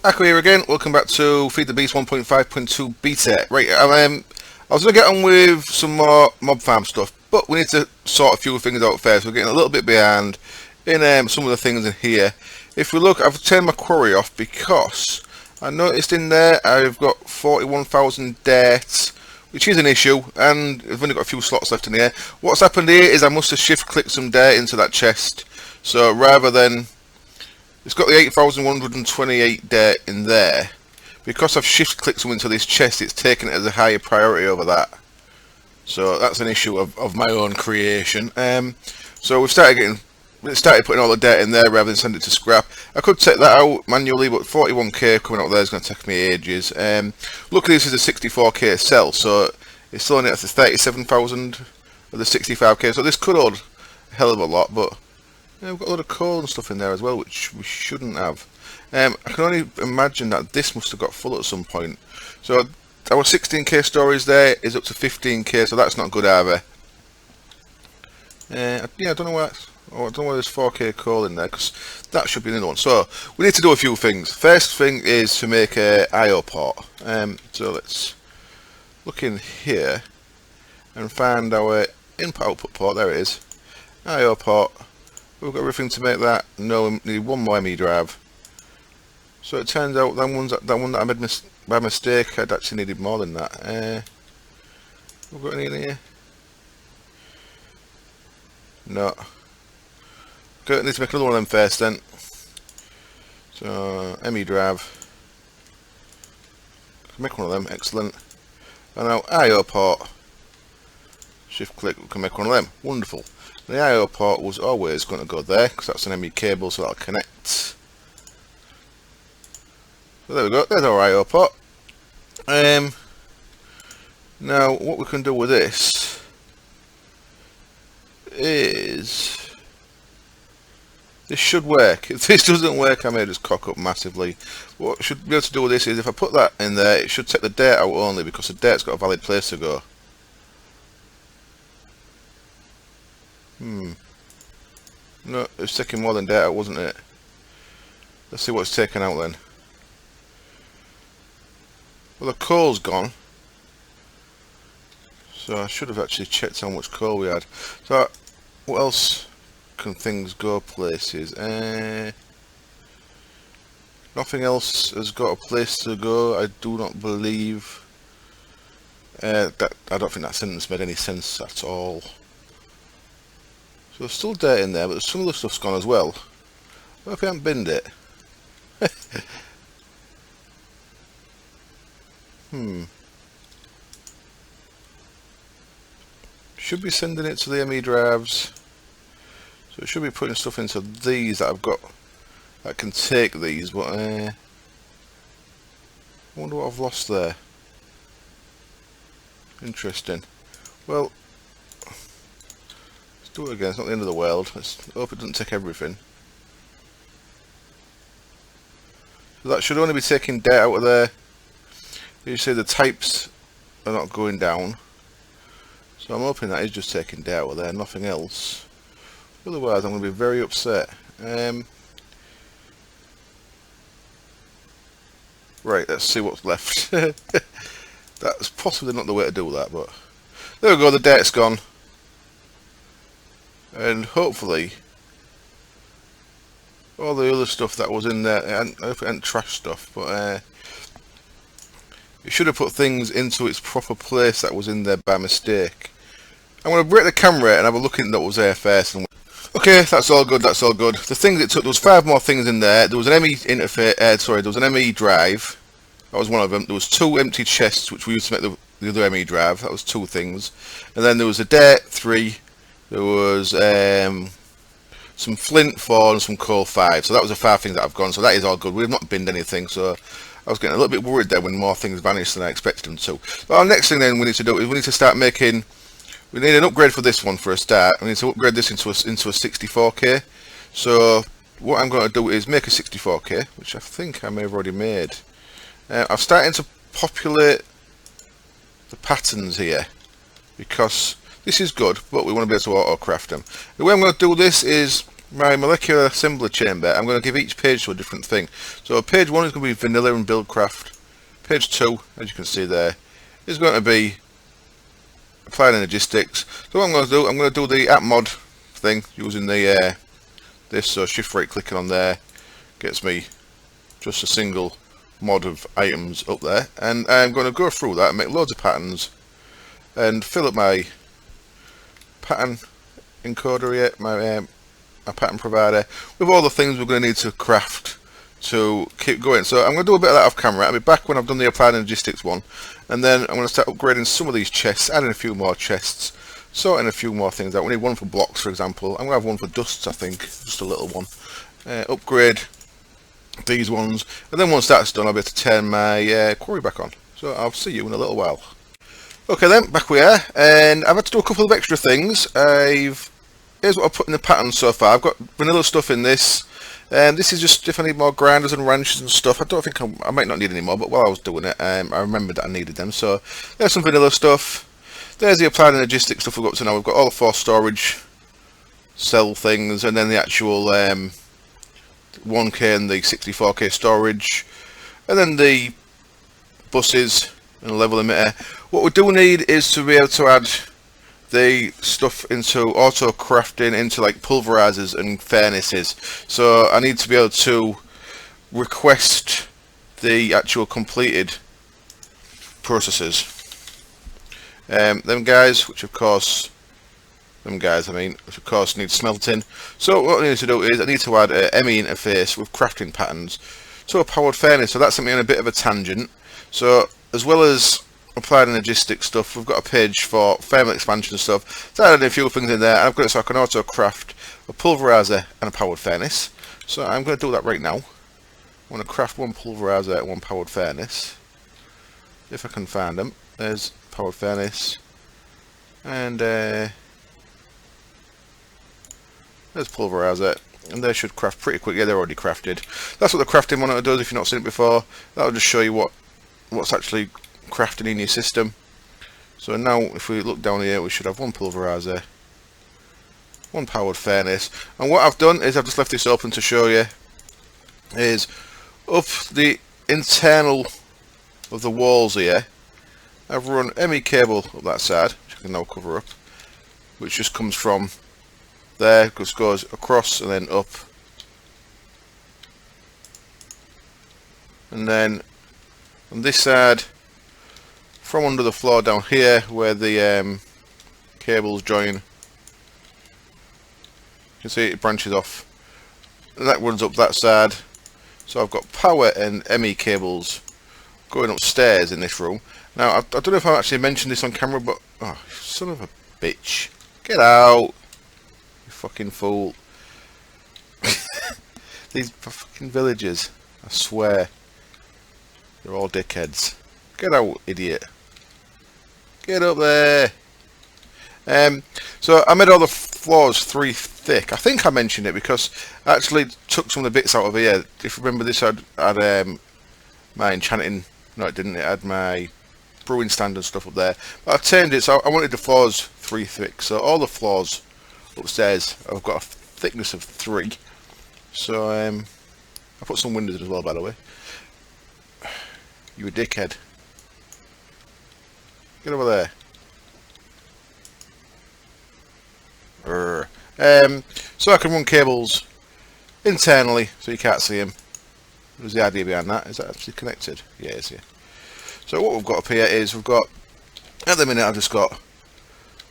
Aqua here again. Welcome back to Feed the Beast 1.5.2 beta. Right, I was going to get on with some more mob farm stuff, but we need to sort a few things out first. We're getting a little bit behind in some of the things in here. If we look, I've turned my quarry off because I noticed in there I've got 41,000 dirt, which is an issue, and I've only got a few slots left in here. What's happened here is I must have shift clicked some dirt into that chest, so rather than... It's got the 8,128 dirt in there. Because I've shift clicked them into this chest, it's taken it as a higher priority over that. So that's an issue of my own creation. So we've started putting all the dirt in there rather than send it to scrap. I could take that out manually, but 41k coming out there is going to take me ages. Luckily this is a 64k cell, so it's still only at the 37,000 of the 65k, so this could hold a hell of a lot, but yeah, we've got a lot of coal and stuff in there as well, which we shouldn't have. I can only imagine that this must have got full at some point. So our 16k storage there is up to 15k, so that's not good either. Yeah, I don't know why. I don't know why there's 4k coal in there, because that should be another one. So we need to do a few things. First thing is to make a IO port. So let's look in here and find our input-output port. There it is. IO port. We've got everything to make that. No, we need one more ME drive. So it turns out that one that I made by mistake, I'd actually needed more than that. We've got any in here? No. Okay, I need to make another one of them first then. So ME drive. Can make one of them, excellent. And now IO port. Shift click, we can make one of them. Wonderful. The IO port was always going to go there because that's an ME cable, so that'll connect. So there we go, there's our IO port. Now what we can do with this is, this should work. If this doesn't work, I may just cock up massively. What I should be able to do with this is, if I put that in there, it should take the dirt out only, because the dirt's got a valid place to go. No, it was taking more than dirt out, wasn't it? Let's see what's taken out then. Well, the coal's gone. So I should have actually checked how much coal we had. So, what else can things go places? Nothing else has got a place to go, I do not believe. I don't think that sentence made any sense at all. So there's still dirt in there, but some of the stuff's gone as well. What if I haven't binned it? Should be sending it to the ME drives. So it should be putting stuff into these that I've got that can take these, but I wonder what I've lost there. Interesting. Well, do it again, it's not the end of the world. Let's hope it doesn't take everything. So that should only be taking dirt out of there. You see the types are not going down. So I'm hoping that is just taking dirt out of there, nothing else. Otherwise I'm going to be very upset. Right, let's see what's left. That's possibly not the way to do that, but there we go, the dirt's gone. And hopefully all the other stuff that was in there, I hope it ain't trash stuff, but it should have put things into its proper place that was in there by mistake. I'm going to break the camera and have a look at what was there first. Okay, that's all good, that's all good. The things it took, there was 5 more things in there. There was an ME interface, there was an ME drive. That was one of them. There was 2 empty chests which we used to make the other ME drive. That was 2 things. And then there was a dirt 3. There was some flint 4 and some coal 5. So that was the 5 things that have gone. So that is all good. We've not binned anything. So I was getting a little bit worried there when more things vanished than I expected them to. So our next thing then we need to do is we need to start making... We need an upgrade for this one for a start. We need to upgrade this into a 64k. So what I'm going to do is make a 64k, which I think I may have already made. I'm starting to populate the patterns here, because... This is good, but we want to be able to auto-craft them. The way I'm going to do this is, my molecular assembly chamber, I'm going to give each page to a different thing. So page 1 is going to be vanilla and buildcraft. Page 2, as you can see there, is going to be applied logistics. So what I'm going to do, I'm going to do the app mod thing using the this. So shift right clicking on there gets me just a single mod of items up there, and I'm going to go through that and make loads of patterns and fill up my pattern encoder here, my pattern provider, with all the things we're going to need to craft to keep going. So I'm going to do a bit of that off camera. I'll be back when I've done the applied logistics one, and then I'm going to start upgrading some of these chests, adding a few more chests, sorting a few more things out. We need one for blocks, for example. I'm going to have one for dusts, I think, just a little one. Upgrade these ones, and then once that's done, I'll be able to turn my quarry back on. So I'll see you in a little while. Okay then, back we are, and I've had to do a couple of extra things. Here's what I've put in the pattern so far. I've got vanilla stuff in this, and this is just if I need more grinders and wrenches and stuff. I don't think I might not need any more, but while I was doing it, I remembered that I needed them. So there's some vanilla stuff. There's the applied logistics stuff we've got to now. We've got all the 4 storage cell things, and then the actual 1K and the 64K storage, and then the buses and a level emitter. What we do need is to be able to add the stuff into auto crafting, into like pulverizers and furnaces. So I need to be able to request the actual completed processes. Them guys, which of course need smelting. So what I need to do is I need to add a ME interface with crafting patterns to a powered furnace. So that's something on a bit of a tangent. So as well as applied logistics stuff, we've got a page for thermal expansion and stuff. So I added a few things in there, and I've got it so I can auto craft a pulverizer and a powered furnace. So I'm going to do that right now. I'm going to craft one pulverizer and one powered furnace, if I can find them. There's powered furnace, and there's pulverizer, and they should craft pretty quick. Yeah, they're already crafted. That's what the crafting monitor does. If you've not seen it before, that'll just show you what's actually crafting in your system. So now if we look down here, we should have one pulverizer, one powered furnace, and what I've done is I've just left this open to show you is up the internal of the walls here, I've run ME cable up that side, which I can now cover up, which just comes from there, just goes across and then up, and then on this side, from under the floor down here where the cables join, you can see it branches off, and that runs up that side. So I've got power and ME cables going upstairs in this room. Now I don't know if I actually mentioned this on camera, but oh, son of a bitch, get out, you fucking fool. These fucking villagers, I swear, they're all dickheads. Get out, idiot. Get up there. So I made all the floors 3 thick. I think I mentioned it because I actually took some of the bits out of here. If you remember this, had my enchanting. No, it didn't. It had my brewing stand and stuff up there. But I turned it, so I wanted the floors 3 thick. So all the floors upstairs, I've got a thickness of 3. So I put some windows in as well, by the way. You a dickhead. Get over there. So I can run cables internally so you can't see them. What was the idea behind that? Is that actually connected? Yeah, it's here. So what we've got up here is we've got, at the minute I've just got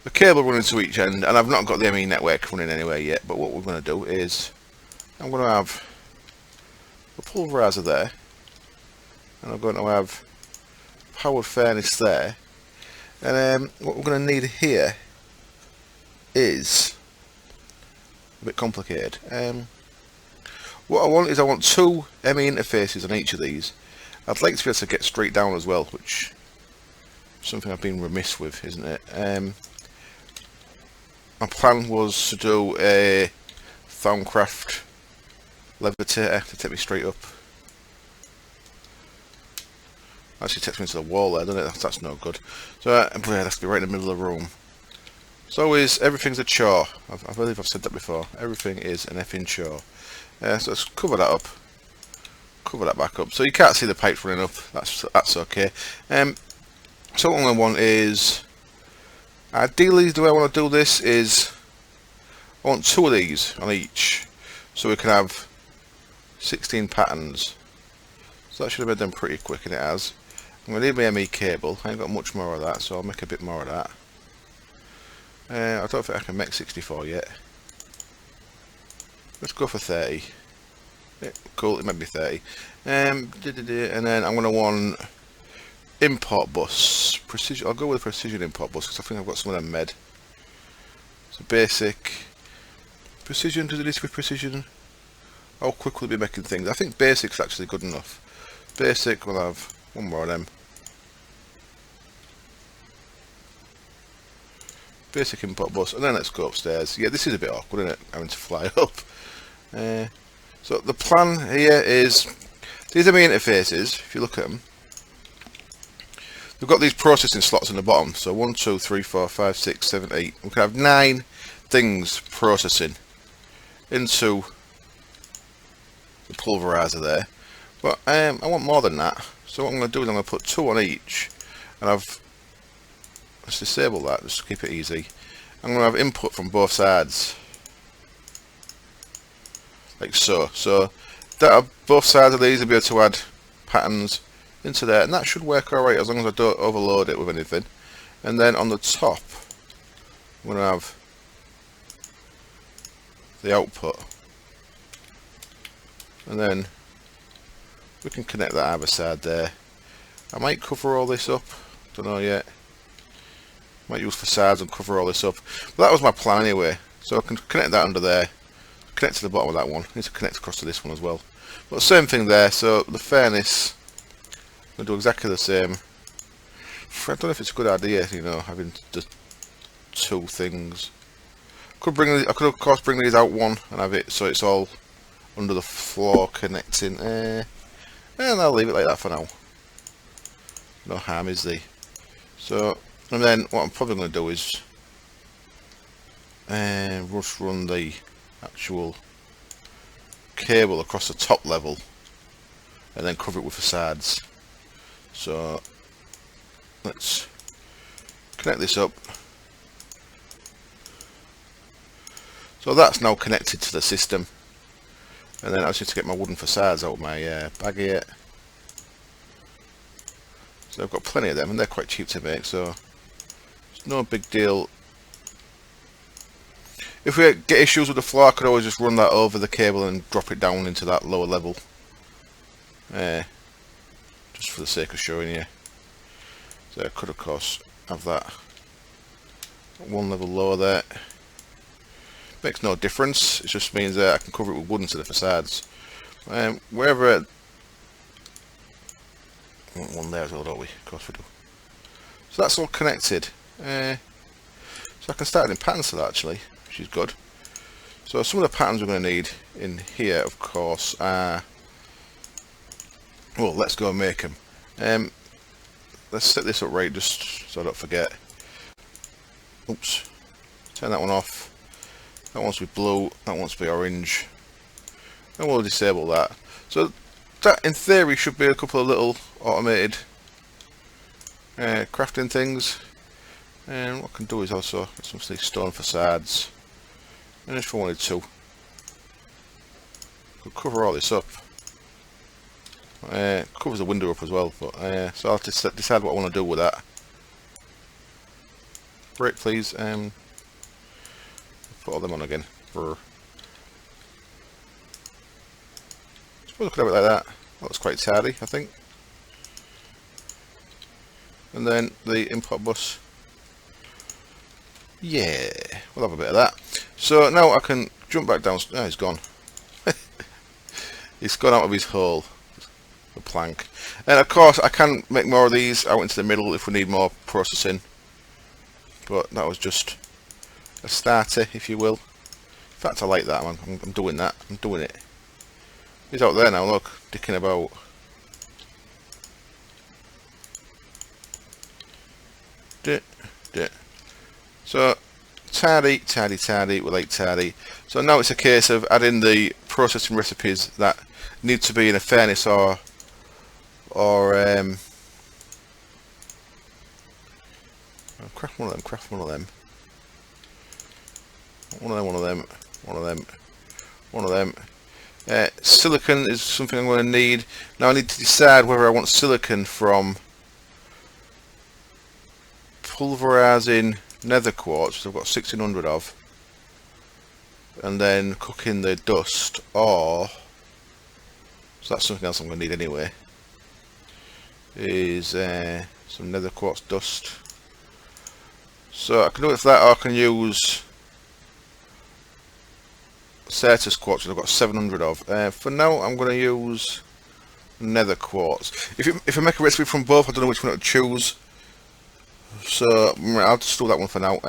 a cable running to each end, and I've not got the ME network running anywhere yet, but what we're going to do is I'm going to have a pulverizer there, and I'm going to have a powered furnace there, and what we're going to need here is a bit complicated. What I want is I want 2 ME interfaces on each of these. I'd like to be able to get straight down as well, which is something I've been remiss with, isn't it? My plan was to do a Thaumcraft levitator to take me straight up. Actually takes me into the wall there, doesn't it? That's no good. So it has to be right in the middle of the room. As always, everything's a chore. I believe I've said that before. Everything is an effing chore. So let's cover that up. Cover that back up. So you can't see the pipes running up. That's okay. So what I'm going to want is, ideally, the way I want to do this is, I want 2 of these on each, so we can have 16 patterns. So that should have been done pretty quick, and it has. I'm going to need my ME cable. I ain't got much more of that, so I'll make a bit more of that. I don't think I can make 64 yet. Let's go for 30. Yeah, cool, it might be 30. And then I'm going to want import bus. Precision. I'll go with precision import bus because I think I've got some of them made. So basic. Precision, does it need to be precision? How quick will it be making things? I think basic's actually good enough. Basic, we'll have 1 more of them. Basic import bus, and then let's go upstairs. Yeah, this is a bit awkward, isn't it? Having to fly up. So the plan here is, these are my interfaces. If you look at them, we've got these processing slots in the bottom. So 1, 2, 3, 4, 5, 6, 7, 8. We can have 9 things processing into the pulverizer there. But I want more than that. So what I'm going to do is I'm going to put 2 on each, and let's disable that just to keep it easy. I'm going to have input from both sides, like so. So that both sides of these will be able to add patterns into there, and that should work alright as long as I don't overload it with anything. And then on the top, I'm going to have the output, and then we can connect that either side there. I might cover all this up, don't know yet. Might use facades and cover all this up. But that was my plan anyway. So I can connect that under there. Connect to the bottom of that one. I need to connect across to this one as well. But same thing there. So the furnace, I'm going to do exactly the same. I don't know if it's a good idea, you know, having the 2 things. I could of course bring these out one and have it so it's all under the floor connecting. And I'll leave it like that for now. No harm, is there? So, and then what I'm probably going to do is just run the actual cable across the top level and then cover it with facades. So let's connect this up. So that's now connected to the system, and then I just need to get my wooden facades out of my bag here. So I've got plenty of them, and they're quite cheap to make, so it's no big deal. If we get issues with the floor, I could always just run that over the cable and drop it down into that lower level. Just for the sake of showing you. So I could of course have that 1 level lower there. Makes no difference, it just means that I can cover it with wood instead of facades. Wherever... We want one there as well, don't we? Of course we do. So that's all connected. So I can start adding patterns to that actually, which is good. So some of the patterns we're going to need in here, of course, are... Well, let's go and make them. Let's set this up right, just so I don't forget. Oops. Turn that one off. That wants to be blue, that wants to be orange. And we'll disable that. So that, in theory, should be a couple of little automated crafting things. And what I can do is also get some of these stone facades. And if I wanted to, could cover all this up. Covers the window up as well, but so I'll have to decide what I want to do with that. Break, please. Put all them on again. I suppose I could have it like that. That looks quite tidy, I think. And then the import bus. Yeah, we'll have a bit of that. So now I can jump back down. Oh, he's gone. He's gone out of his hole. The plank. And of course I can make more of these out into the middle if we need more processing. But that was just a starter, if you will. In fact, I like that one. I'm doing that. I'm doing it. He's out there now, look, dicking about. So tardy, we like tardy. So now it's a case of adding the processing recipes that need to be in a furnace or craft one of them. Silicon is something I'm going to need. Now I need to decide whether I want silicon from pulverizing nether quartz, which I've got 1600 of, and then cooking the dust, or, so that's something else I'm going to need anyway, is some nether quartz dust. So I can do it for that, or I can use Certus quartz, which I've got 700 of. For now I'm going to use nether quartz. If I make a recipe from both, I don't know which one to choose, so I'll just do that one for now.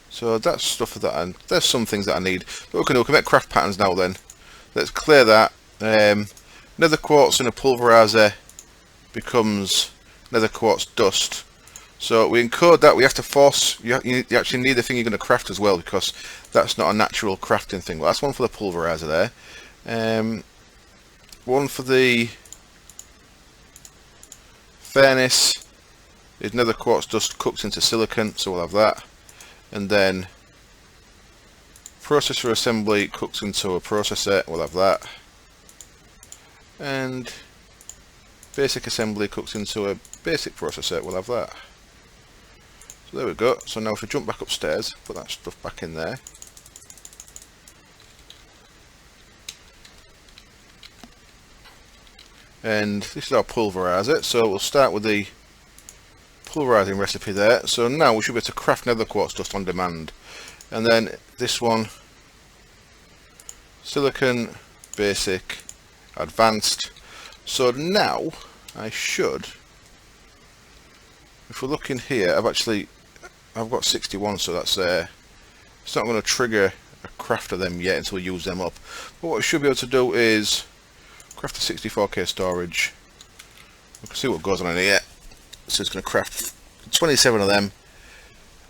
So that's stuff for that, and there's some things that I need. But we can make craft patterns now then. Let's clear that. Nether quartz in a pulverizer becomes nether quartz dust. So we encode that. We have to force. You actually need the thing you're going to craft as well, because that's not a natural crafting thing. Well, that's one for the pulverizer there. One for the furnace is nether quartz dust cooked into silicon, so we'll have that. And then processor assembly cooked into a processor, we'll have that. And basic assembly cooked into a basic processor, we'll have that. So there we go. So now if we jump back upstairs, put that stuff back in there. And this is our pulverizer, so we'll start with the pulverizing recipe there. So now we should be able to craft nether quartz dust on demand. And then this one, silicon, basic, advanced. So now I should, if we're looking here, I've got 61, so that's it's not going to trigger a craft of them yet until we use them up. But what we should be able to do is craft a 64k storage. We can see what goes on in here. So it's going to craft 27 of them,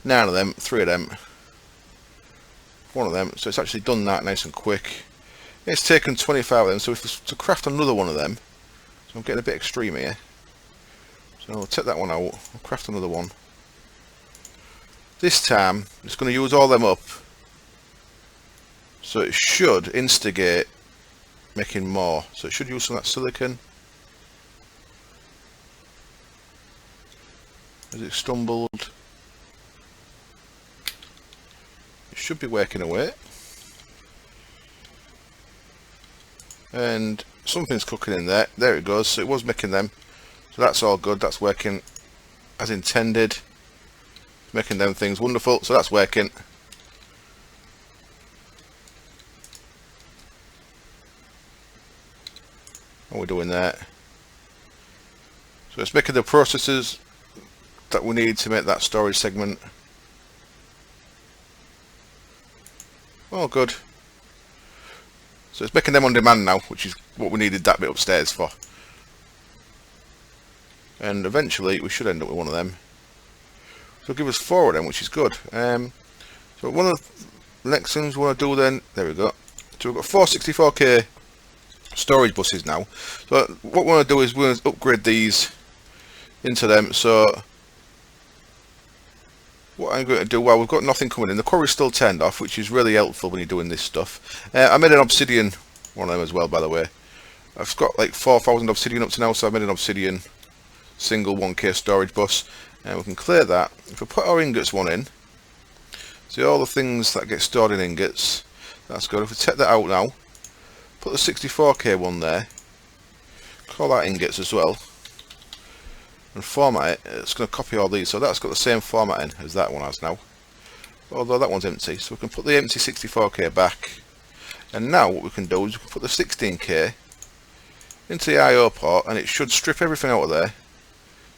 9 of them, 3 of them, 1 of them. So it's actually done that nice and quick. It's taken 25 of them, so if it's to craft another one of them, so I'm getting a bit extreme here. So I'll take that one out, I'll craft another one. This time, it's going to use all them up, so it should instigate making more. So it should use some of that silicon. As it stumbled, it should be working away. And something's cooking in there. There it goes. So it was making them. So that's all good. That's working as intended. Making them things wonderful. So that's working. What we're doing there. So it's making the processes that we need to make that storage segment. Oh, good. So it's making them on demand now, which is what we needed that bit upstairs for. And eventually we should end up with one of them. So it'll give us 4 of them, which is good. So one of the next things we want to do then, there we go. So we've got 4 64k storage buses now. So what we want to do is we want to upgrade these into them. So what I'm going to do, well, we've got nothing coming in. The quarry's still turned off, which is really helpful when you're doing this stuff. I made an obsidian one of them as well, by the way. I've got like 4,000 obsidian up to now, so I've made an obsidian single 1k storage bus. And we can clear that. If we put our ingots one in, see all the things that get stored in ingots, that's good. If we take that out now, put the 64k one there, call that ingots as well, and format it. It's going to copy all these, so that's got the same formatting as that one has now, although that one's empty. So we can put the empty 64k back, and now what we can do is we can put the 16k into the IO port, and it should strip everything out of there.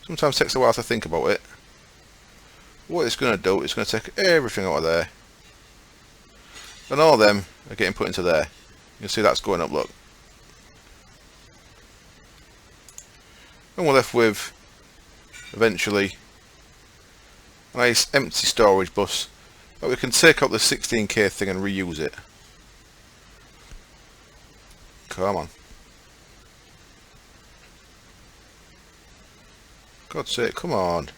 Sometimes it takes a while to think about it. What it's going to do, it's going to take everything out of there, and all of them are getting put into there. You can see that's going up, look. And we're left with eventually a nice empty storage bus But we can take out the 16K thing and reuse it. Come on. God's sake, come on.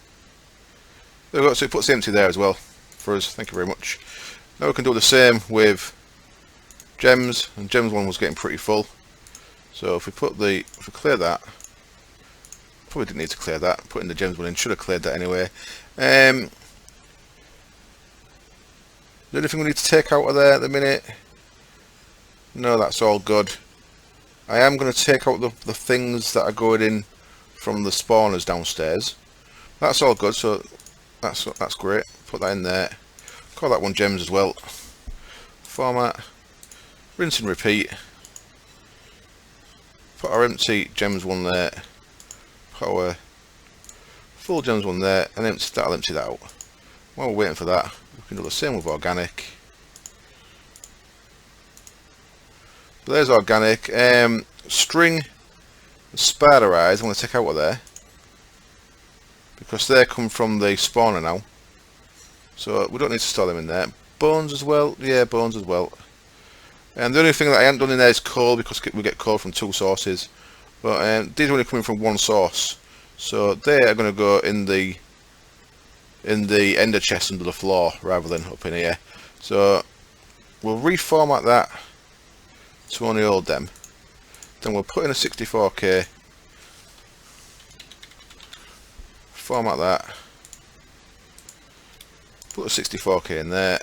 There we go, so it puts the empty there as well for us. Thank you very much. Now we can do the same with gems, and gems one was getting pretty full. So if we clear that, probably didn't need to clear that. Putting the gems one in, should have cleared that anyway. The only thing we need to take out of there at the minute, no, that's all good. I am going to take out the things that are going in from the spawners downstairs. That's all good, so that's great. Put that in there. Call that one gems as well. Format, rinse and repeat. Put our empty gems one there. Put our full gems one there, and that'll empty that out. While we're waiting for that, we can do the same with organic. So there's organic. String and spider eyes I'm going to take out of there, because they come from the spawner now, so we don't need to store them in there. Bones as well, yeah, bones as well. And the only thing that I haven't done in there is coal, because we get coal from 2 sources, but these are only coming from 1 source, so they are going to go in the ender chest under the floor rather than up in here. So we'll reformat that to only hold them. Then we'll put in a 64K, format that, put a 64K in there,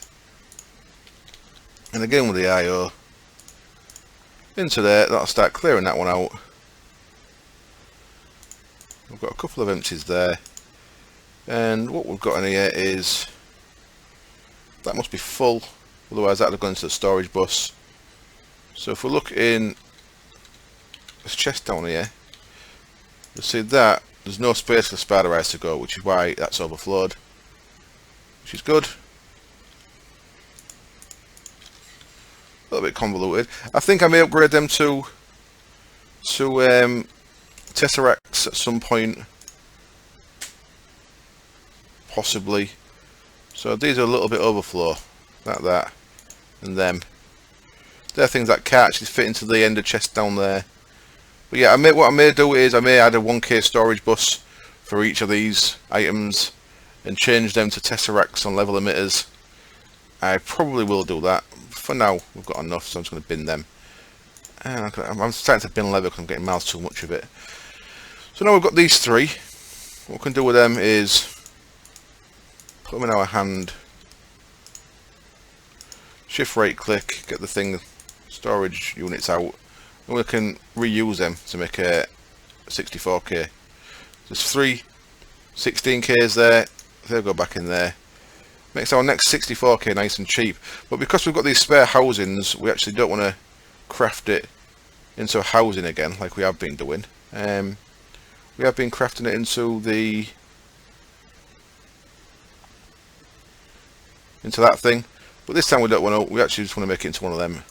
and again with the IO into there. That'll start clearing that one out. We've got a couple of empties there, and what we've got in here is, that must be full, otherwise that would have gone into the storage bus. So if we look in this chest down here, you'll see that there's no space for spider eyes to go, which is why that's overflowed, which is good. A little bit convoluted. I think I may upgrade them to tesseracts at some point, possibly. So these are a little bit overflow, like that, and them. They're things that can't actually fit into the ender chest down there. But yeah, what I may do is I may add a 1K storage bus for each of these items and change them to tesseracts on level emitters. I probably will do that. For now, we've got enough, so I'm just going to bin them. And I'm starting to bin leather because I'm getting miles too much of it. So now we've got these 3. What we can do with them is put them in our hand. Shift right click, get the storage units out. And we can reuse them to make a 64K. There's 3 16Ks there, they'll go back in there. Makes our next 64K nice and cheap. But because we've got these spare housings, we actually don't want to craft it into a housing again like we have been doing. We have been crafting it into that thing, but this time we don't want to. We actually just want to make it into one of them.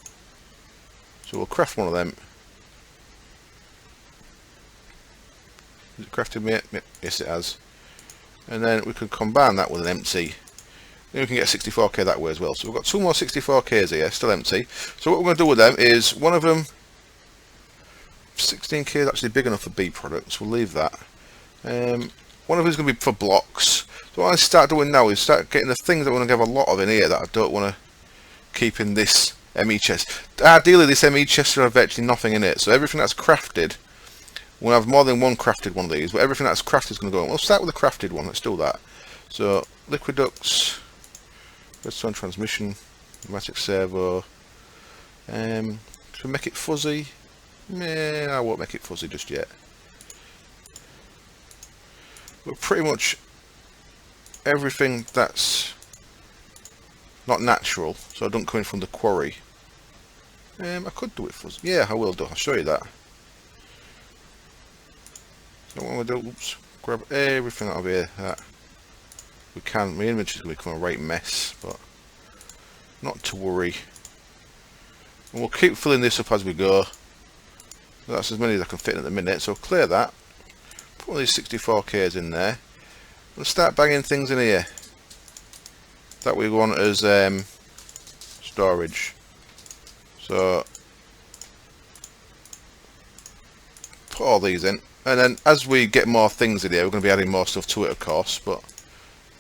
So we'll craft one of them. Is it crafted yet? Yes, it has. And then we can combine that with an empty. Then we can get a 64K that way as well. So we've got 2 more 64Ks here, still empty. So what we're going to do with them is, one of them, 16K is actually big enough for B products, we'll leave that. One of them is going to be for blocks. So what I start doing now is start getting the things that I want to have a lot of in here that I don't want to keep in this ME chest. Ideally this ME chest should have virtually nothing in it, so everything that's crafted, we'll have more than one crafted one of these, but everything that's crafted is going to go in. We'll start with the crafted one, let's do that. So Liquidux, redstone transmission, pneumatic servo. Should we make it fuzzy? Nah, I won't make it fuzzy just yet. But pretty much everything that's not natural, so I don't come in from the quarry. I could do it fuzzy. Yeah, I will do. I'll show you that. So what I'm going to do, oops, grab everything out of here. That we can. My inventory's going to become a right mess, but not to worry. And we'll keep filling this up as we go. That's as many as I can fit in at the minute, so clear that. Put all these 64Ks in there. And start banging things in here. that we want as storage. So put all these in, and then as we get more things in here, we're going to be adding more stuff to it, of course, but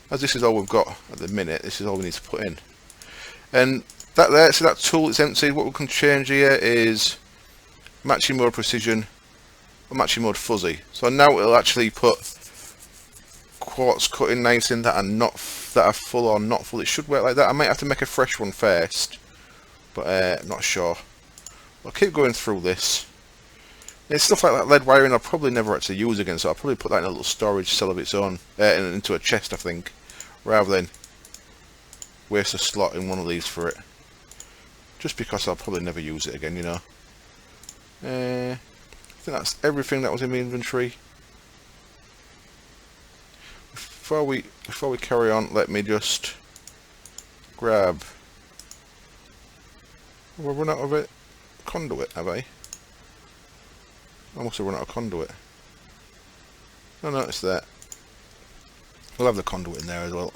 as this is all we've got at the minute, this is all we need to put in. And that there, so that tool is empty. What we can change here is matching mode precision or matching mode fuzzy. So now it'll actually put quartz cutting knives in that are full or not full. It should work like that. I might have to make a fresh one first, but I'm not sure. I'll keep going through this. It's stuff like that lead wiring I'll probably never actually use again, so I'll probably put that in a little storage cell of its own, into a chest I think, rather than waste a slot in one of these for it. Just because I'll probably never use it again, you know. I think that's everything that was in my inventory. Before we carry on, let me just grab. Have I run out of it? Conduit, have I? I must have run out of conduit. No, it's there. We'll have the conduit in there as well.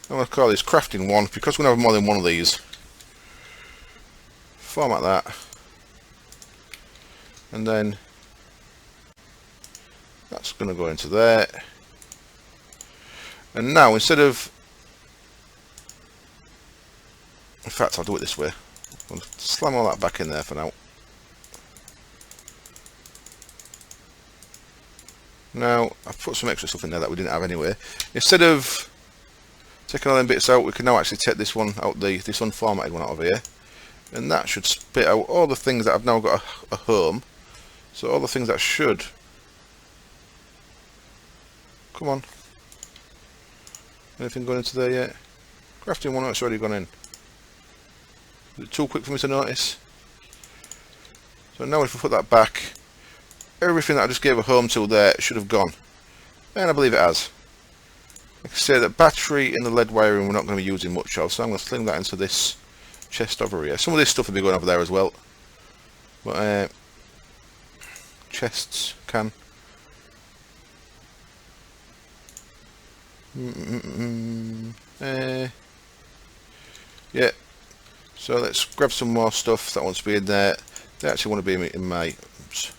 I'm going to call this crafting 1 because we're going to have more than one of these. Format that. And then that's going to go into there. And now instead of... In fact, I'll do it this way. I'll slam all that back in there for now. Now, I've put some extra stuff in there that we didn't have anyway. Instead of taking all them bits out, we can now actually take this one out, this unformatted one out of here. And that should spit out all the things that I've now got a home. So all the things that should... Come on. Anything going into there yet? Crafting 1, it's already gone in. Is it too quick for me to notice? So now if we put that back, everything that I just gave a home to there should have gone. And I believe it has. Like I say, the battery and the lead wiring we're not going to be using much of, so I'm going to sling that into this chest over here. Some of this stuff will be going over there as well. But, chests can. Yeah. So let's grab some more stuff that wants to be in there. They actually want to be in my... Oops,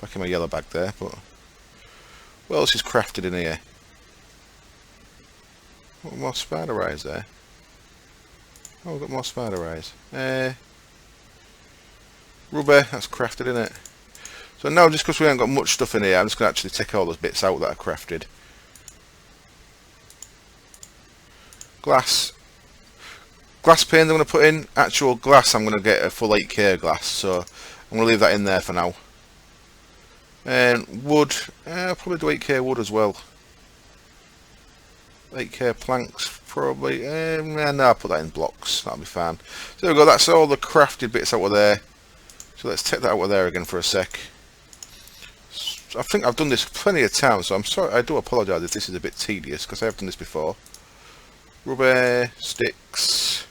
back in my yellow bag there, but... What else is crafted in here? What more spider eyes there? Oh, we've got more spider eyes. Rubber, that's crafted in it. So now, just because we haven't got much stuff in here, I'm just going to actually take all those bits out that are crafted. Glass. Glass panes I'm going to put in. Actual glass, I'm going to get a full 8K glass, so I'm going to leave that in there for now. And wood, I'll probably do 8K wood as well. 8K planks, probably. No, I'll put that in blocks. That'll be fine. So there we go. That's all the crafted bits out of there. So let's take that out of there again for a sec. I think I've done this plenty of times, so I'm sorry. I do apologise if this is a bit tedious because I have done this before. Rubber, sticks,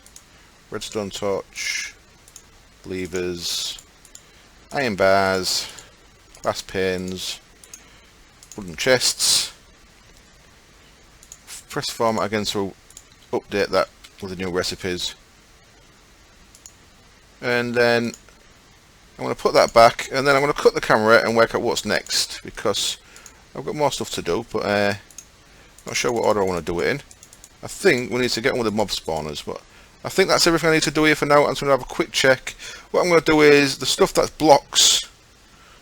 redstone torch, levers, iron bars, glass panes, wooden chests. Press format again to update that with the new recipes. And then I'm going to put that back, and then I'm going to cut the camera and work out what's next, because I've got more stuff to do, but not sure what order I want to do it in. I think we need to get on with the mob spawners, but I think that's everything I need to do here for now. I'm just going to have a quick check. What I'm going to do is the stuff that's blocks,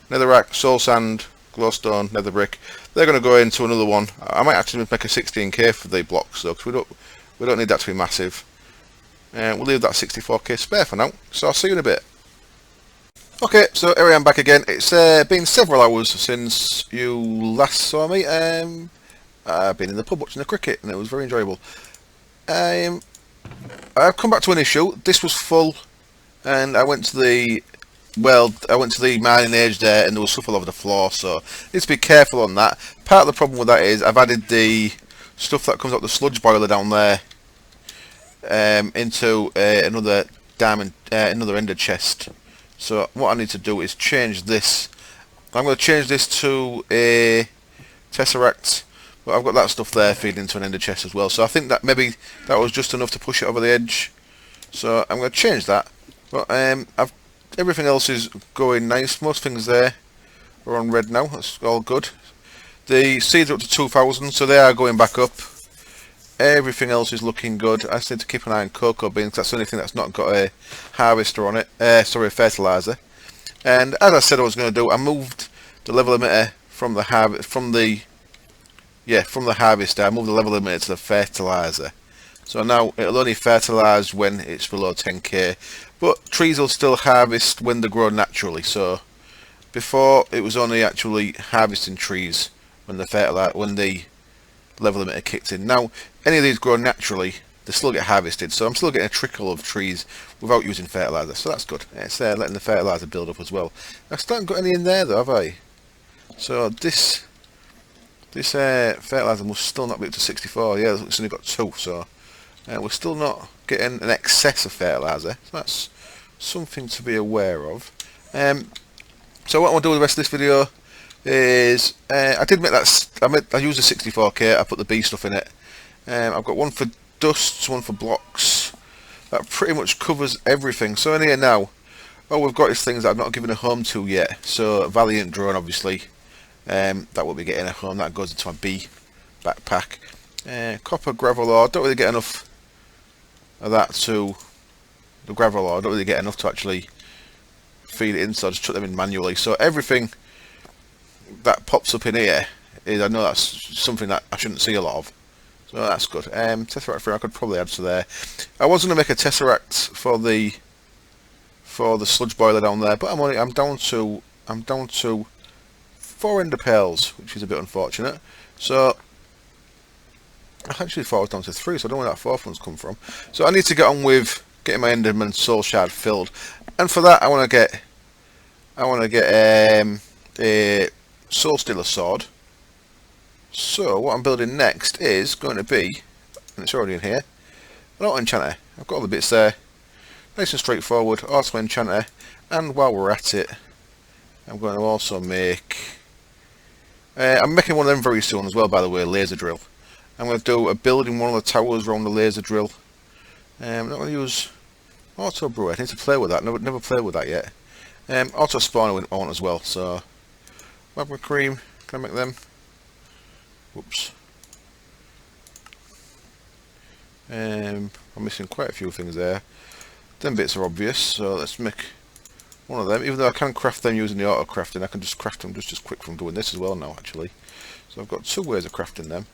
netherrack, soul sand, glowstone, nether brick, they're going to go into another one. I might actually make a 16K for the blocks though, because we don't need that to be massive. And we'll leave that 64K spare for now. So I'll see you in a bit. Okay, so here I am back again. It's been several hours since you last saw me. I've been in the pub watching the cricket, and it was very enjoyable. I've come back to an issue. This was full, and I went to the mining age there, and there was stuff all over the floor, so need to be careful on that. Part of the problem with that is I've added the stuff that comes out the sludge boiler down there into another diamond, another ender chest. So what I need to do is change this. I'm going to change this to a tesseract, But I've got that stuff there feeding into an ender chest as well. So I think that maybe that was just enough to push it over the edge. So I'm going to change that. But everything else is going nice. Most things there are on red now. That's all good. The seeds are up to 2,000, so they are going back up. Everything else is looking good. I just need to keep an eye on cocoa beans. That's the only thing that's not got a harvester on it. Sorry, a fertilizer. And as I said I was going to do, I moved the level limiter from the harvester. I moved the level limiter to the fertilizer. So now it'll only fertilise when it's below 10k. But trees will still harvest when they grow naturally. So before it was only actually harvesting trees when the level limiter kicked in. Now any of these grow naturally, they still get harvested. So I'm still getting a trickle of trees without using fertiliser. So that's good. It's letting the fertiliser build up as well. I still haven't got any in there though, have I? So this fertiliser must still not be up to 64. Yeah, it's only got 2. So we're still not getting an excess of fertiliser. So that's something to be aware of. So what I want to do with the rest of this video is I did make that. I used a 64k. I put the B stuff in it. I've got one for dusts, one for blocks. That pretty much covers everything. So in here now, all we've got is things that I've not given a home to yet. So Valiant drone, obviously, that will be getting a home. That goes into my B backpack. Copper gravel ore. Don't really get enough of that to the gravel ore. Don't really get enough to actually feed it in. So I just chuck them in manually. So everything that pops up in here is, I know that's something that I shouldn't see a lot of. So that's good. Tesseract frame I could probably add to there. I was going to make a Tesseract for the sludge boiler down there, but I'm down to 4 ender pearls, which is a bit unfortunate. So I actually thought I was down to 3, so I don't know where that 4th one's come from. So I need to get on with getting my Enderman soul shard filled, and for that I want to get a soul stealer sword. So what I'm building next is going to be, and it's already in here, an auto enchanter. I've got all the bits there, nice and straightforward, auto enchanter. And while we're at it, I'm going to also make, I'm making one of them very soon as well, by the way, laser drill. I'm going to do a build in one of the towers around the laser drill. I'm not going to use auto brewer. I need to play with that. Never played with that yet. Auto spawner I want as well. So magma cream, can I make them? Whoops. I'm missing quite a few things there. Them bits are obvious, so let's make one of them. Even though I can craft them using the auto crafting, I can just craft them just as quick from doing this as well now, actually. So I've got 2 ways of crafting them.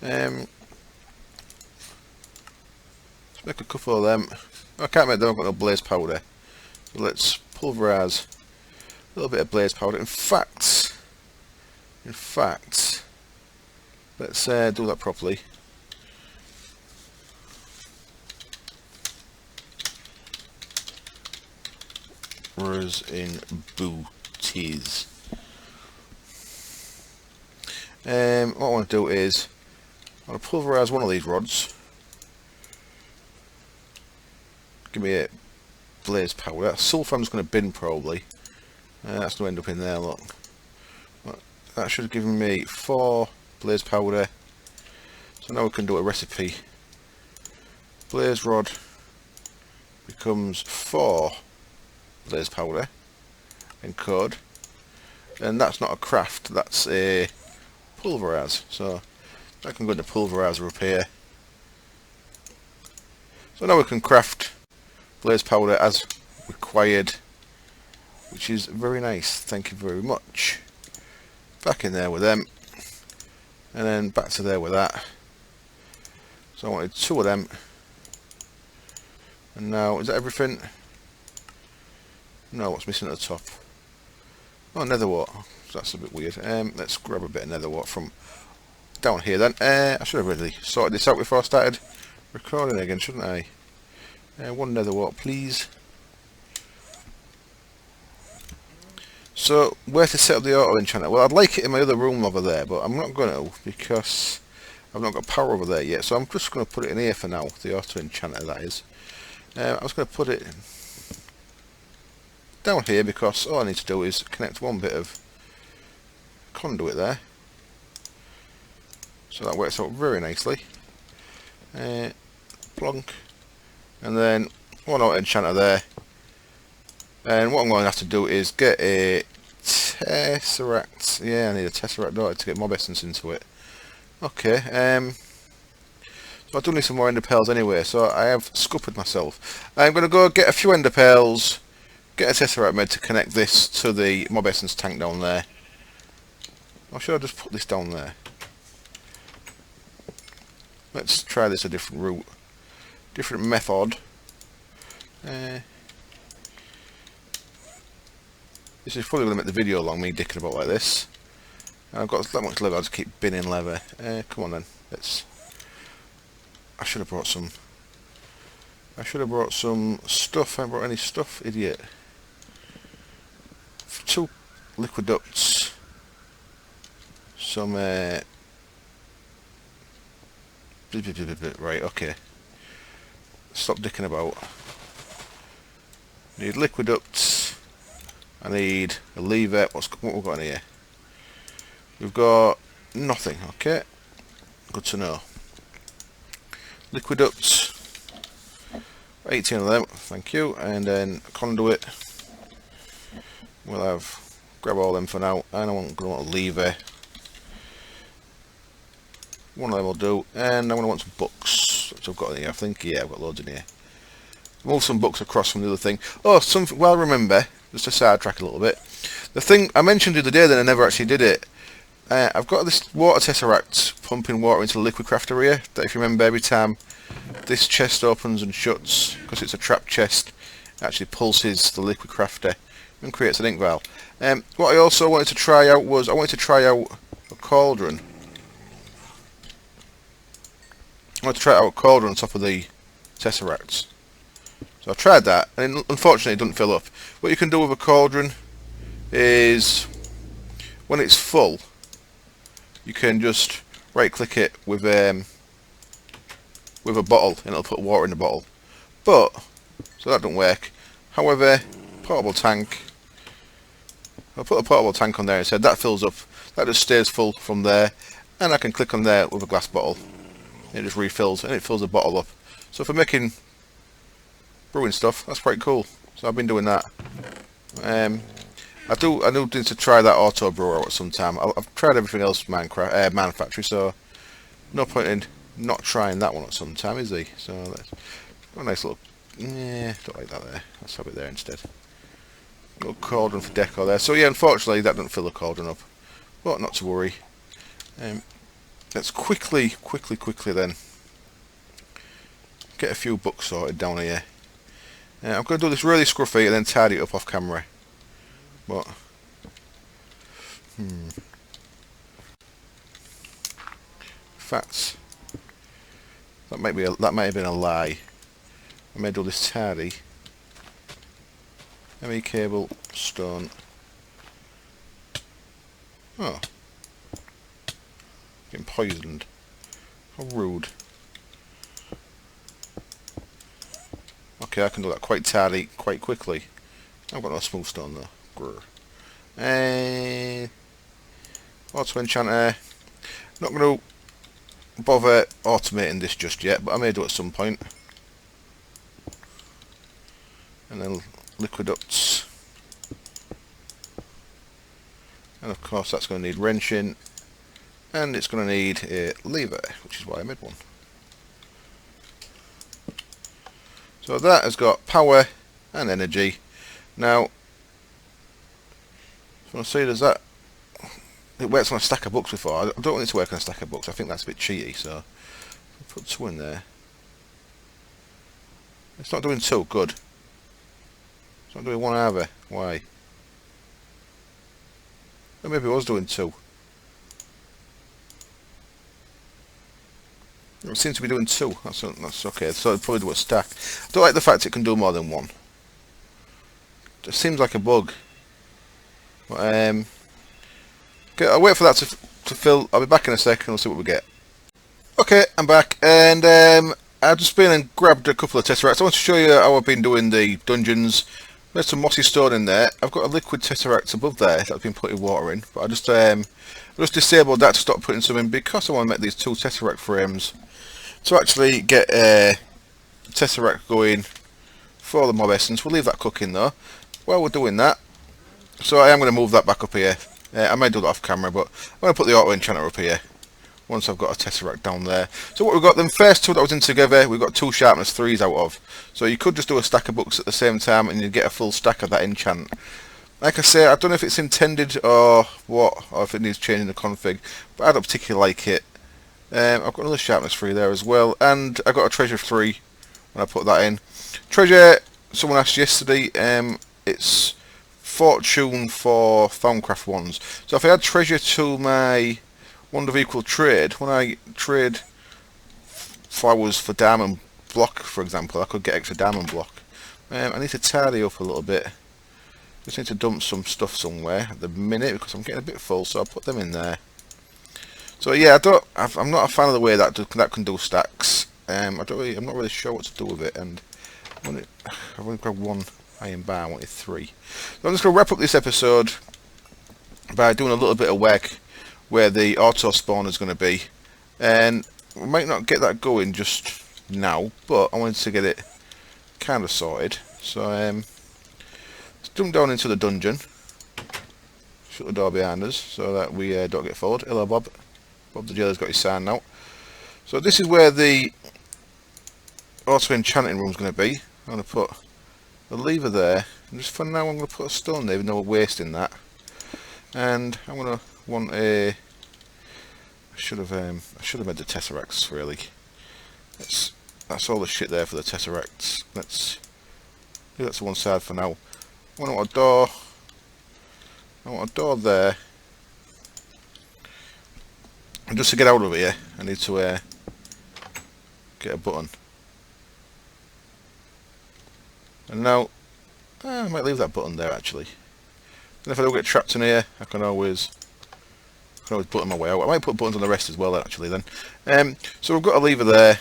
Let's make a couple of them. I can't make them, I've got no blaze powder. So let's pulverise a little bit of blaze powder. In fact, let's do that properly. Whereas in booties. What I want to do is I want to pulverise one of these rods. Give me a blaze powder. Sulfur I'm just going to bin probably. That's going to end up in there, look. That should have given me 4 blaze powder. So now we can do a recipe. Blaze rod becomes 4 blaze powder in code. And that's not a craft, that's a pulverise. So that can go into pulverizer up here. So now we can craft blaze powder as required, which is very nice. Thank you very much. Back in there with them, and then back to there with that. So I wanted 2 of them, and now is that everything? No, what's missing at the top? Oh, nether wart. So that's a bit weird. Let's grab a bit of nether wart from down here then. I should have really sorted this out before I started recording again, shouldn't I? 1 nether wart, please. So, where to set up the auto enchanter? Well, I'd like it in my other room over there, but I'm not going to because I've not got power over there yet. So I'm just going to put it in here for now, the auto enchanter that is. I was going to put it down here because all I need to do is connect one bit of conduit there. So that works out very nicely. Plonk. And then one auto enchanter there. And what I'm going to have to do is get a Tesseract. Yeah, I need a Tesseract daughter to get mob essence into it. Okay, so I do need some more ender pearls anyway, so I have scuppered myself. I'm going to go get a few ender pearls, get a Tesseract made to connect this to the mob essence tank down there. Or should I just put this down there? Let's try this a different route. Different method. This is probably going to make the video long, me dicking about like this. I've got that much leather, I'll just keep binning leather. Come on then, let's... I should have brought some... stuff. I haven't brought any stuff, idiot. 2 liquid ducts. Some... Right, okay. Stop dicking about. Need liquid ducts. I need a lever. What we've got in here? We've got nothing. Okay, good to know. Liquid ducts, 18 of them, thank you. And then a conduit. We'll have grab all them for now. And I want a lever. One of them will do. And I'm going to want some books, which I've got in here. I think, yeah, I've got loads in here. Move some books across from the other thing. Oh, something. Well, remember, just to sidetrack a little bit. The thing I mentioned the other day that I never actually did it. I've got this water tesseract pumping water into the liquid craft area. That, if you remember, every time this chest opens and shuts, because it's a trap chest, it actually pulses the liquid crafter and creates an ink vial. What I also wanted to try out was a cauldron. I wanted to try out a cauldron on top of the tesseracts. So I tried that, and unfortunately it doesn't fill up. What you can do with a cauldron is, when it's full, you can just right-click it with a bottle, and it'll put water in the bottle. But so that don't work. However, portable tank. I'll put a portable tank on there instead. That fills up. That just stays full from there, and I can click on there with a glass bottle. It just refills, and it fills the bottle up. So for making brewing stuff, that's quite cool. So I've been doing that. I do need to try that auto brewer out at some time. I've tried everything else manufacturing, so no point in not trying that one at some time, is he? So that's a nice little. Yeah, don't like that there. Let's have it there instead. Little cauldron for decor there. So yeah, unfortunately that doesn't fill the cauldron up, but not to worry. Let's quickly then get a few books sorted down here. I'm going to do this really scruffy and then tidy it up off camera. But facts. That might have been a lie. I may do this tidy. ME cable, stone. Oh, getting poisoned. How rude. Okay, I can do that quite tidy, quite quickly. I've got no smooth stone though. Grr. Auto enchanter. Not going to bother automating this just yet, but I may do it at some point. And then liquid ducts. And of course that's going to need wrenching. And it's going to need a lever, which is why I made one. So that has got power and energy. Now, so I see, does that? It works on a stack of books before. I don't want it to work on a stack of books. I think that's a bit cheaty. So I'll put 2 in there. It's not doing 2. Good. It's not doing 1 either. Why? Or maybe it was doing 2. It seems to be doing 2. That's okay. So it'll probably do a stack. I don't like the fact it can do more than 1. It seems like a bug. But, okay, I'll wait for that to fill. I'll be back in a second. We'll see what we get. Okay, I'm back, and I've just been and grabbed a couple of tesseracts. I want to show you how I've been doing the dungeons. There's some mossy stone in there. I've got a liquid tesseract above there that's been putting water in, but I just disabled that to stop putting some in because I want to make these two tesseract frames to actually get a tesseract going for the mob essence. We'll leave that cooking though while we're doing that. So I am going to move that back up here. I may do that off camera, but I'm going to put the auto enchanter up here once I've got a tesseract down there. So what we've got, them first two that was in together, we've got 2 sharpness 3s out of. So you could just do a stack of books at the same time and you'd get a full stack of that enchant. Like I say, I don't know if it's intended or what, or if it needs changing the config, but I don't particularly like it. I've got another sharpness 3 there as well, and I got a treasure 3 when I put that in. Treasure, someone asked yesterday, it's fortune for Thaumcraft ones. So if I add treasure to my wonder vehicle trade, when I trade flowers for diamond block, for example, I could get extra diamond block. I need to tidy up a little bit. Just need to dump some stuff somewhere at the minute because I'm getting a bit full, so I'll put them in there. So yeah, I'm not a fan of the way that can do stacks. I'm not really sure what to do with it, and I've only grabbed 1 iron bar. I wanted 3. So I'm just going to wrap up this episode by doing a little bit of work where the auto spawn is going to be, and we might not get that going just now, but I wanted to get it kind of sorted. So let's jump down into the dungeon, shut the door behind us so that we don't get followed. Hello Bob. Bob the jailer's got his sign now. So this is where the auto enchanting room is going to be. I'm going to put a lever there, and just for now I'm going to put a stone there even though we're wasting that. And I'm going to want a... I should have made the tesseracts really. That's all the shit there for the tesseracts. Let's do that to one side for now. I want a door. I want a door there. And just to get out of here, I need to get a button. And now, I might leave that button there actually. And if I don't get trapped in here, I can always button my way out. I might put buttons on the rest as well actually then. So we've got a lever there.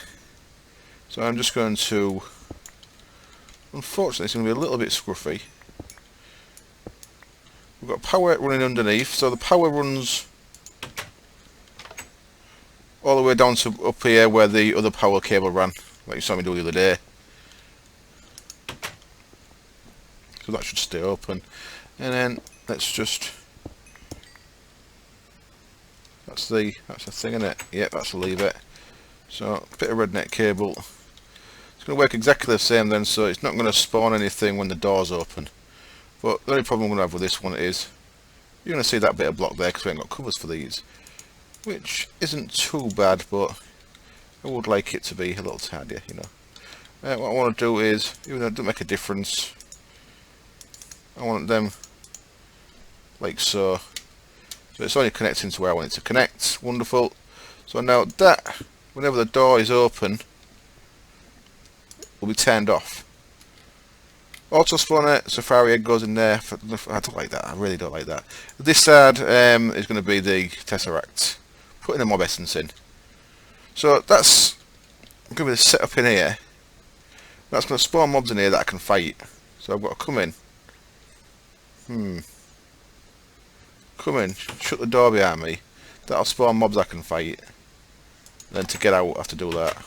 So I'm just going to... Unfortunately it's going to be a little bit scruffy. We've got power running underneath, so the power runs all the way down to up here where the other power cable ran, like you saw me do the other day. So that should stay open. And then let's just... That's the thing, isn't it? Yep, that's the lever. So a bit of redneck cable. It's going to work exactly the same then, so it's not going to spawn anything when the door's open. But the only problem I'm going to have with this one is you're going to see that bit of block there because we ain't got covers for these, which isn't too bad, but I would like it to be a little tidier, you know. What I want to do is, even though it doesn't make a difference, I want them like so. So it's only connecting to where I want it to connect. Wonderful. So now that, whenever the door is open, will be turned off. Auto spawner, Safari egg goes in there. I don't like that. I really don't like that. This side is going to be the Tesseract, putting the mob essence in. So that's going to be the setup in here. That's going to spawn mobs in here that I can fight. So I've got to come in. Come in, shut the door behind me. That'll spawn mobs I can fight. Then to get out, I have to do that.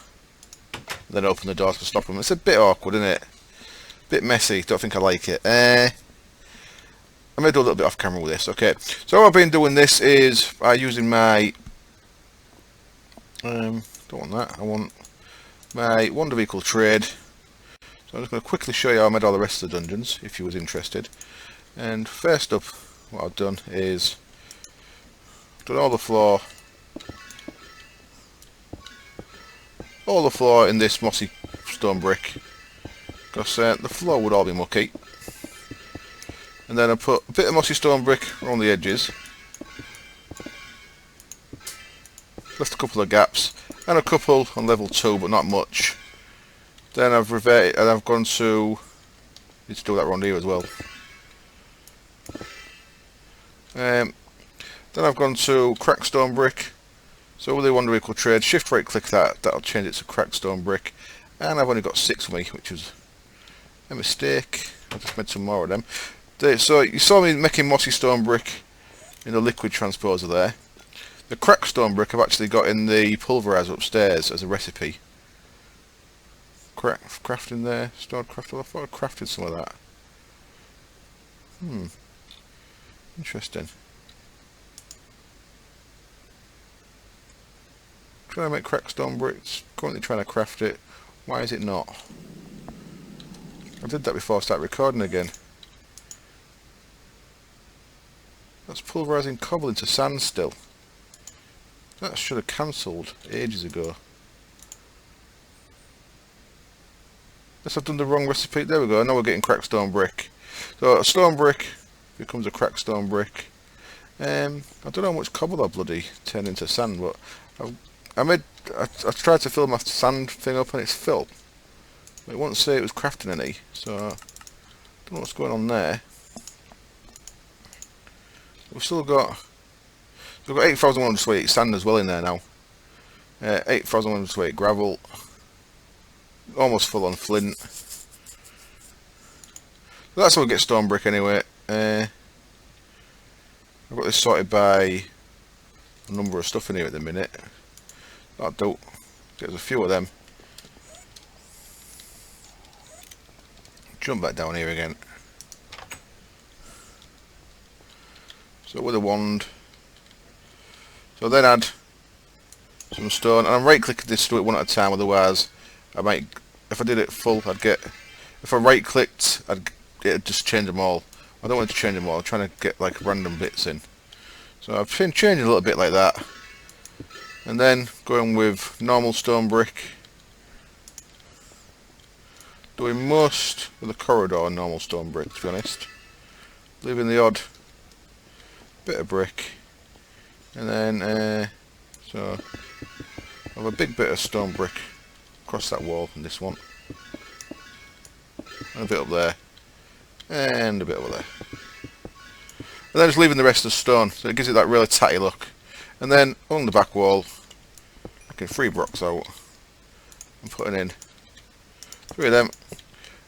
Then open the doors to stop them. It's a bit awkward, isn't it? Bit messy. Don't think I like it. I'm going to do a little bit off camera with this. Okay. So what I've been doing this is by using my... don't want that. I want my wonder vehicle trade. So I'm just going to quickly show you how I made all the rest of the dungeons, if you was interested. And first up, what I've done is done all the floor in this mossy stone brick, because the floor would all be mucky. And then I put a bit of mossy stone brick around the edges, left a couple of gaps, and a couple on level 2 but not much. Then I've reverted and I've gone to, need to do that around here as well. Then I've gone to cracked stone brick. So with the wonder vehicle trade, shift right click that, that'll change it to cracked stone brick. And I've only got 6 of me, which is a mistake. I just made some more of them. So you saw me making mossy stone brick in the liquid transposer there. The cracked stone brick I've actually got in the pulverizer upstairs as a recipe. Crafting there, stone crafted. I thought I crafted some of that. Interesting. Trying to make cracked stone bricks. Currently trying to craft it. Why is it not? I did that before I started recording again. That's pulverising cobble into sand still. That should have cancelled ages ago. Unless I've done the wrong recipe. There we go. Now we're getting cracked stone brick. So a stone brick becomes a cracked stone brick. I don't know how much cobble I bloody turned into sand, but I tried to fill my sand thing up and it's filled. It won't say it was crafting any, so I don't know what's going on there. We've got 8,128 sand as well in there now. 8,128 gravel. Almost full on flint. So that's how we get stone brick anyway. I've got this sorted by a number of stuff in here at the minute. There's a few of them. Jump back down here again. So with a wand. So then add some stone, and I'm right clicking this to do it one at a time, otherwise I might, if I did it full, if I right clicked, it'd just change them all. I don't want to change them all, I'm trying to get like random bits in. So I've been changing a little bit like that. And then going with normal stone brick. Doing most of the corridor normal stone brick, to be honest. Leaving the odd bit of brick. And then, so I have a big bit of stone brick across that wall in this one. And a bit up there. And a bit over there. And then just leaving the rest of the stone, so it gives it that really tatty look. And then along the back wall, taking 3 blocks out and putting in 3 of them.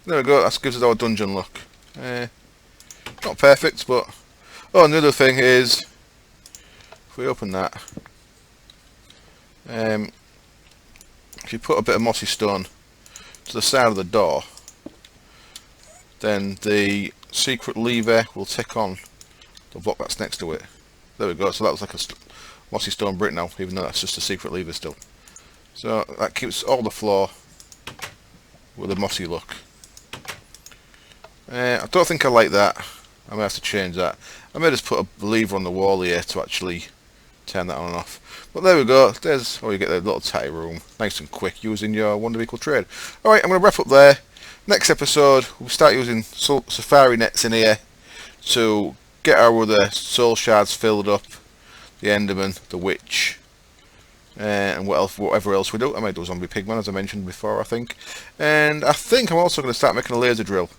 There we go, that gives us our dungeon look. Not perfect, but... Oh, and the other thing is, if we open that, if you put a bit of mossy stone to the side of the door, then the secret lever will tick on the block that's next to it. There we go, so that was like a mossy stone brick now, even though that's just a secret lever still. So that keeps all the floor with a mossy look. I don't think I like that. I may have to change that. I may just put a lever on the wall here to actually turn that on and off. But there we go. There's how you get the little tatty room. Nice and quick using your Wonder Vehicle trade. Alright, I'm going to wrap up there. Next episode, we'll start using safari nets in here to get our other soul shards filled up. The Enderman, the Witch, and whatever else we do. I might do a zombie pigman, as I mentioned before, I think. And I think I'm also going to start making a laser drill.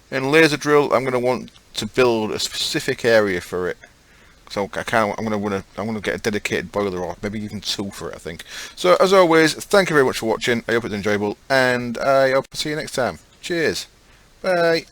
In laser drill, I'm going to want to build a specific area for it. So I'm going to get a dedicated boiler, or maybe even 2 for it, I think. So as always, thank you very much for watching. I hope it's enjoyable, and I hope to see you next time. Cheers. Bye.